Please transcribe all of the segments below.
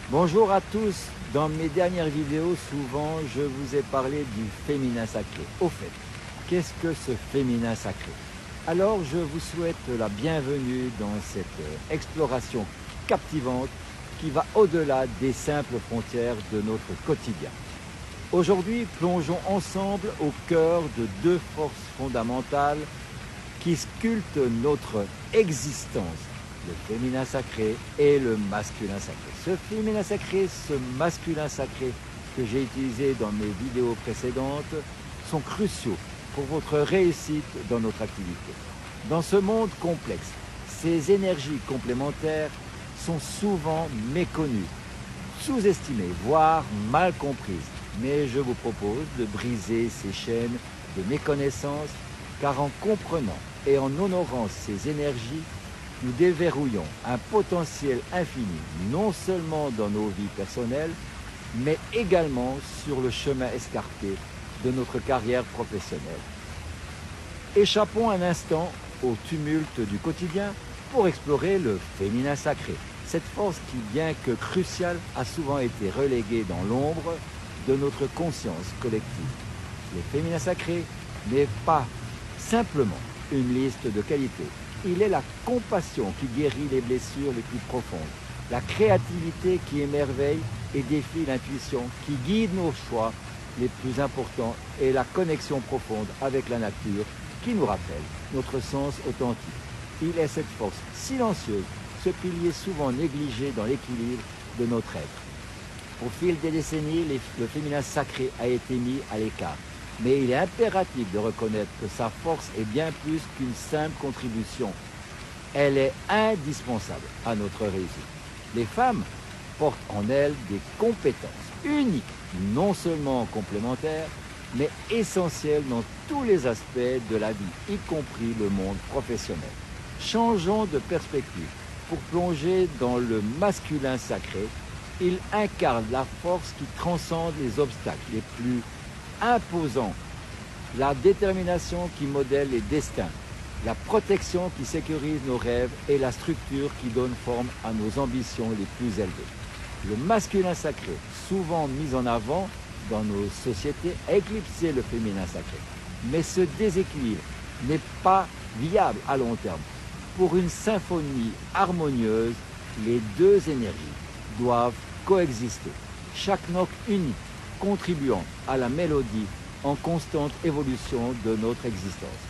Bonjour à tous. Dans mes dernières vidéos, souvent, je vous ai parlé du féminin sacré. Au fait, qu'est-ce que ce féminin sacré? Alors, je vous souhaite la bienvenue dans cette exploration captivante qui va au-delà des simples frontières de notre quotidien. Aujourd'hui, plongeons ensemble au cœur de deux forces fondamentales qui sculptent notre existence, le féminin sacré et le masculin sacré. Ce féminin sacré, ce masculin sacré que j'ai utilisé dans mes vidéos précédentes sont cruciaux pour votre réussite dans notre activité. Dans ce monde complexe, ces énergies complémentaires sont souvent méconnues, sous-estimées, voire mal comprises. Mais je vous propose de briser ces chaînes de méconnaissance, car en comprenant et en honorant ces énergies, nous déverrouillons un potentiel infini, non seulement dans nos vies personnelles, mais également sur le chemin escarpé de notre carrière professionnelle. Échappons un instant au tumulte du quotidien pour explorer le féminin sacré. Cette force qui, bien que cruciale, a souvent été reléguée dans l'ombre de notre conscience collective. Le féminin sacré n'est pas simplement une liste de qualités. Il est la compassion qui guérit les blessures les plus profondes, la créativité qui émerveille et défie l'intuition, qui guide nos choix les plus importants et la connexion profonde avec la nature qui nous rappelle notre sens authentique. Il est cette force silencieuse, ce pilier souvent négligé dans l'équilibre de notre être. Au fil des décennies, le féminin sacré a été mis à l'écart. Mais il est impératif de reconnaître que sa force est bien plus qu'une simple contribution. Elle est indispensable à notre réussite. Les femmes portent en elles des compétences uniques, non seulement complémentaires, mais essentielles dans tous les aspects de la vie, y compris le monde professionnel. Changeons de perspective. Pour plonger dans le masculin sacré, il incarne la force qui transcende les obstacles les plus imposant, la détermination qui modèle les destins, la protection qui sécurise nos rêves et la structure qui donne forme à nos ambitions les plus élevées. Le masculin sacré, souvent mis en avant dans nos sociétés, a éclipsé le féminin sacré. Mais ce déséquilibre n'est pas viable à long terme. Pour une symphonie harmonieuse, les deux énergies doivent coexister. Chaque note unique contribuant à la mélodie en constante évolution de notre existence.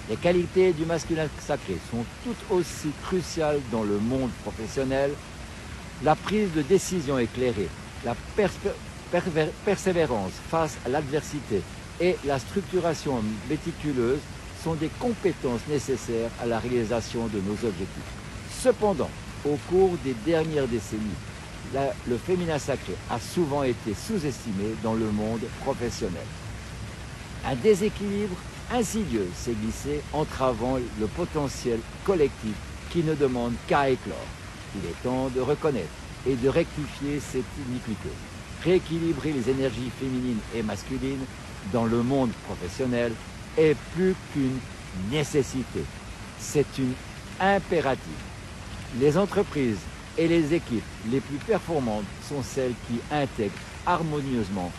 Les qualités du masculin sacré sont tout aussi cruciales dans le monde professionnel. La prise de décision éclairée, la persévérance face à l'adversité et la structuration méticuleuse sont des compétences nécessaires à la réalisation de nos objectifs. Cependant, au cours des dernières décennies, le féminin sacré a souvent été sous-estimé dans le monde professionnel. Un déséquilibre insidieux s'est glissé, entravant le potentiel collectif qui ne demande qu'à éclore. Il est temps de reconnaître et de rectifier cette iniquité. Rééquilibrer les énergies féminines et masculines dans le monde professionnel est plus qu'une nécessité, c'est une impérative. Les entreprises et les équipes les plus performantes sont celles qui intègrent harmonieusement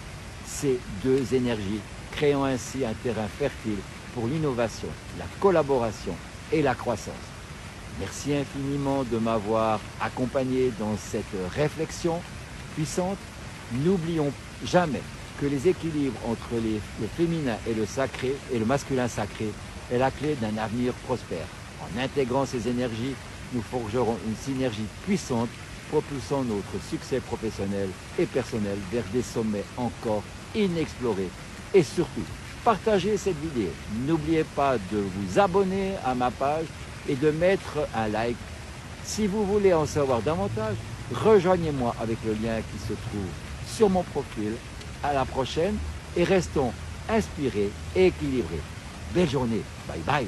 ces deux énergies, créant ainsi un terrain fertile pour l'innovation, la collaboration et la croissance. Merci infiniment de m'avoir accompagné dans cette réflexion puissante. N'oublions jamais que les équilibres entre le féminin et le sacré et le masculin sacré est la clé d'un avenir prospère. En intégrant ces énergies, nous forgerons une synergie puissante, propulsant notre succès professionnel et personnel vers des sommets encore inexplorés. Et surtout, partagez cette vidéo. N'oubliez pas de vous abonner à ma page et de mettre un like. Si vous voulez en savoir davantage, rejoignez-moi avec le lien qui se trouve sur mon profil. À la prochaine et restons inspirés et équilibrés. Belle journée. Bye bye.